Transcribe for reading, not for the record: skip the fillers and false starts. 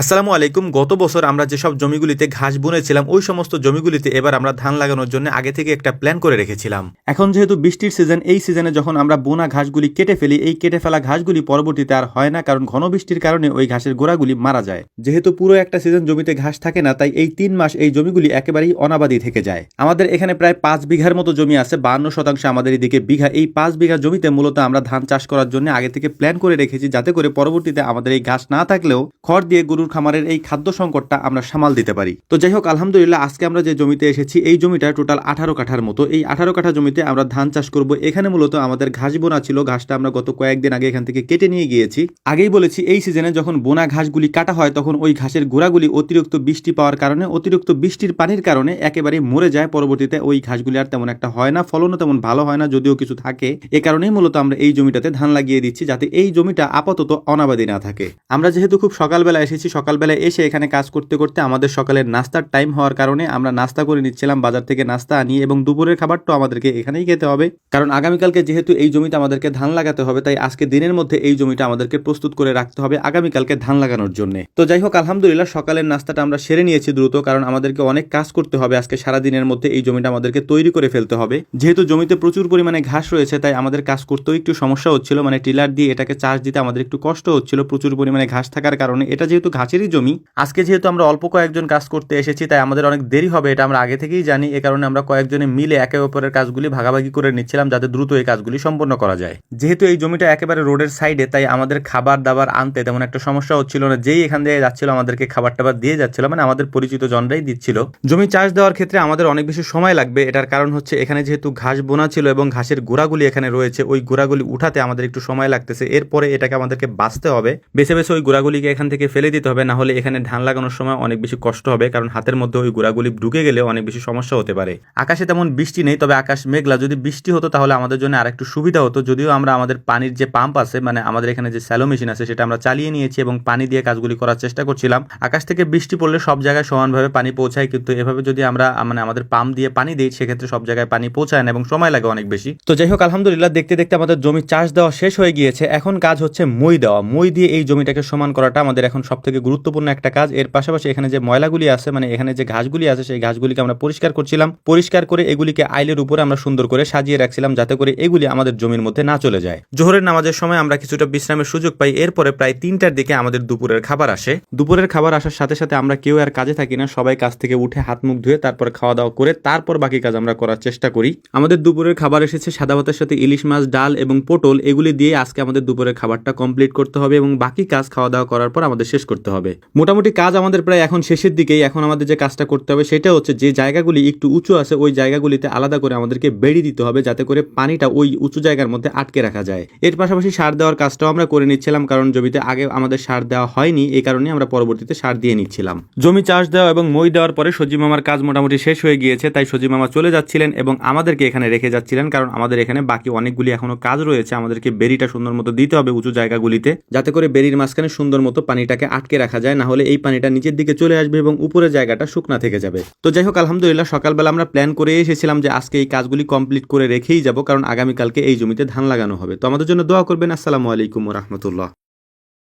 আসসালামু আলাইকুম। গত বছর আমরা যেসব জমিগুলিতে ঘাস বুনেছিলাম ওই সমস্ত জমিগুলিতে এবার আমরা ধান লাগানোর জন্য আগে থেকে একটা প্ল্যান করে রেখেছিলাম। এখন যেহেতু বৃষ্টির সিজন, এই সিজনে যখন আমরা বোনা ঘাসগুলি কেটে ফেলি, এই কেটে ফেলা ঘাসগুলি পরবর্তীতে আর হয় না, কারণ ঘন বৃষ্টির কারণে ওই ঘাসের গোড়াগুলি মারা যায়। যেহেতু পুরো একটা সিজন জমিতে ঘাস থাকে না, তাই এই 3 মাস এই জমিগুলি একেবারেই অনাবাদি থেকে যায়। আমাদের এখানে প্রায় 5 বিঘার মতো জমি আছে, 52% আমাদের এদিকে বিঘা। এই 5 বিঘা জমিতে মূলত আমরা ধান চাষ করার জন্য আগে থেকে প্ল্যান করে রেখেছি, যাতে করে পরবর্তীতে আমাদের এই ঘাস না থাকলেও খড় দিয়ে গরুর খামারের এই খাদ্য সংকটটা আমরা সামাল দিতে পারি। তো যাই হোক, আলহামদুলিল্লাহ আজকে আমরা যে জমিতে এসেছি এই জমিটা টোটাল 18 কাঠার মতো। এই 18 কাঠা জমিতে আমরা ধান চাষ করব। এখানে মূলত আমাদের ঘাস বোনা ছিল, ঘাসটা আমরা গত কয়েকদিন আগে এখান থেকে কেটে নিয়ে গিয়েছি। আগেই বলেছি এই সিজনে যখন বোনা ঘাসগুলি কাটা হয় তখন ওই ঘাসের গোড়াগুলি অতিরিক্ত বৃষ্টি পাওয়ার কারণে, অতিরিক্ত বৃষ্টির পানির কারণে একেবারে মরে যায়। পরবর্তীতে ওই ঘাসগুলি আর তেমন একটা হয় না, ফলনও তেমন ভালো হয় না, যদিও কিছু থাকে। এ কারণেই মূলত আমরা এই জমিটাতে ধান লাগিয়ে দিচ্ছি, যাতে এই জমিটা আপাতত অনাবাদি না থাকে। আমরা যেহেতু খুব সকালবেলা এসেছি, সকালবেলা এসে এখানে কাজ করতে করতে আমাদের সকালের নাস্তার টাইম হওয়ার কারণে আমরা নাস্তা করে নিচ্ছিলাম বাজার থেকে নাস্তা আনিয়ে, এবং দুপুরের খাবারটাও আমাদেরকে এখানেই খেতে হবে, কারণ আগামীকালকে যেহেতু এই জমিতে আমাদেরকে ধান লাগাতে হবে, তাই আজকে দিনের মধ্যে এই জমিটা আমাদেরকে প্রস্তুত করে রাখতে হবে আগামীকালকে ধান লাগানোর জন্য। তো যাই হোক, আলহামদুলিল্লাহ সকালের নাস্তাটা আমরা সেরে নিয়েছি দ্রুত, কারণ আমাদেরকে অনেক কাজ করতে হবে আজকে সারাদিনের মধ্যে। এই জমিটা আমাদেরকে তৈরি করে ফেলতে হবে। যেহেতু জমিতে প্রচুর পরিমাণে ঘাস রয়েছে, তাই আমাদের কাজ করতেও একটু সমস্যা হচ্ছিল, মানে টিলার দিয়ে এটাকে চাষ দিতে আমাদের একটু কষ্ট হচ্ছিল প্রচুর পরিমাণে ঘাস থাকার কারণে। এটা যেহেতু ঘাসেরই জমি, আজকে যেহেতু আমরা অল্প কয়েকজন কাজ করতে এসেছি, তাই আমাদের অনেক দেরি হবে, এটা আমরা আগে থেকেই জানি। এ কারণে আমরা কয়েকজনে মিলে একে অপরের কাজগুলি ভাগাভাগি করে নিচ্ছিলাম, যাতে দ্রুত এই কাজগুলি সম্পন্ন করা যায়। যেহেতু এই জমিটা একেবারে রোডের সাইডে, তাই আমাদের খাবার দাবার আনতে তেমন একটা সমস্যা হচ্ছিল না। যেই এখান দিয়ে যাচ্ছিল আমাদেরকে খাবার টাবার দিয়ে যাচ্ছিল, মানে আমাদের পরিচিত জনরাই দিচ্ছিল। জমি চাষ দেওয়ার ক্ষেত্রে আমাদের অনেক বেশি সময় লাগবে। এটার কারণ হচ্ছে এখানে যেহেতু ঘাস বোনা ছিল এবং ঘাসের গোড়াগুলি এখানে রয়েছে, ওই গোড়াগুলি উঠাতে আমাদের একটু সময় লাগতেছে। এরপরে এটাকে আমাদেরকে বাঁচতে হবে, বেছে বেছে ওই গোড়াগুলিকে এখান থেকে ফেলে দিতে হবে, না হলে এখানে ধান লাগানোর সময় অনেক বেশি কষ্ট হবে, কারণ হাতের মধ্যে ওই গোড়াগুলি ঢুকে গেলে অনেক বেশি সমস্যা হতে পারে। আকাশে তেমন বৃষ্টি নেই, তবে আকাশ মেঘলা। যদি বৃষ্টি হতো তাহলে আমাদের জন্য আরেকটু সুবিধা হতো। যদিও আমরা আমাদের পানির যে পাম্প আছে, মানে আমাদের এখানে যে স্যালো মেশিন আছে, সেটা আমরা চালিয়ে নিয়েছি এবং পানি দিয়ে কাজগুলি করার চেষ্টা করছিলাম। আকাশ থেকে বৃষ্টি পড়লে সব জায়গায় সমানভাবে পানি পৌঁছায়, কিন্তু এভাবে যদি আমরা মানে আমাদের পাম্প দিয়ে পানি দিই, সেক্ষেত্রে সব জায়গায় পানি পৌঁছায় না এবং সময় লাগে অনেক বেশি। তো যাই হোক, আলহামদুলিল্লাহ দেখতে দেখতে আমাদের জমি চাষ দেওয়া শেষ হয়ে গিয়েছে। এখন কাজ হচ্ছে মই দেওয়া। মই দিয়ে এই জমিটাকে সমান করাটা আমাদের এখন সব থেকে গুরুত্বপূর্ণ একটা কাজ। এর পাশাপাশি এখানে যে ময়লাগুলি আছে, মানে এখানে যে ঘাসগুলি আছে, সেই ঘাসগুলিকে আমরা পরিষ্কার করছিলাম। পরিষ্কার করে এগুলিকে আইলের উপরে আমরা সুন্দর করে সাজিয়ে রাখছিলাম, যাতে করে এগুলি আমাদের জমির মধ্যে না চলে যায়। জোহরের নামাজের সময় আমরা কিছুটা বিশ্রামের সুযোগ পাই। এরপরে প্রায় 3টার দিকে আমাদের দুপুরের খাবার আসে। দুপুরের খাবার আসার সাথে সাথে আমরা কেউ আর কাজে থাকি না, সবাই কাজ থেকে উঠে হাত মুখ ধুয়ে তারপর খাওয়া দাওয়া করে তারপর বাকি কাজ আমরা করার চেষ্টা করি। আমাদের দুপুরের খাবার এসেছে সাদা ভাতের সাথে ইলিশ মাছ, ডাল এবং পটল। এগুলি দিয়ে আজকে আমাদের দুপুরের খাবারটা কমপ্লিট করতে হবে এবং বাকি কাজ খাওয়া দাওয়া করার পর আমাদের শেষ করতে হবে। মোটামুটি কাজ আমাদের প্রায় এখন শেষের দিকেই। এখন আমাদের যে কাজটা করতে হবে সেটা হচ্ছে, যে জায়গাগুলি একটু উঁচু আছে ওই জায়গাগুলিতে আলাদা করে আমাদেরকে বেড়ি দিতে হবে, যাতে করে পানিটা ওই উঁচু জায়গার মধ্যে আটকে রাখা যায়। এর পাশাপাশি সার দেওয়ার কাজটাও আমরা করে নিচ্ছিলাম, কারণ জমিতে আগে আমাদের সার দেওয়া হয়নি, এই কারণে আমরা পরবর্তীতে সার দিয়ে নিচ্ছিলাম। জমি চাষ দেওয়া এবং মই দেওয়ার পরে সজীব মামার কাজ মোটামুটি শেষ হয়ে গিয়েছে, তাই সজীব মামা চলে যাচ্ছিলেন এবং আমাদেরকে এখানে রেখে যাচ্ছিলেন, কারণ আমাদের এখানে বাকি অনেকগুলি এখনো কাজ রয়েছে। আমাদেরকে বেড়িটা সুন্দর মতো দিতে হবে উঁচু জায়গাগুলিতে, যাতে করে বেড়ির মাঝখানে সুন্দর মতো পানিটাকে আটকে রাখা যায়, না হলে এই পানিটা নিচের দিকে চলে আসবে এবং উপরের জায়গাটা শুকনা থেকে যাবে। তো যাই হোক, আলহামদুলিল্লাহ সকালবেলা আমরা প্ল্যান করে এসেছিলাম যে আজকে এই কাজগুলি কমপ্লিট করে রেখেই যাব, কারণ আগামীকালকে এই জমিতে ধান লাগানো হবে। তো আমাদের জন্য দোয়া করবেন। আসসালামু আলাইকুম ওয়া রাহমাতুল্লাহ।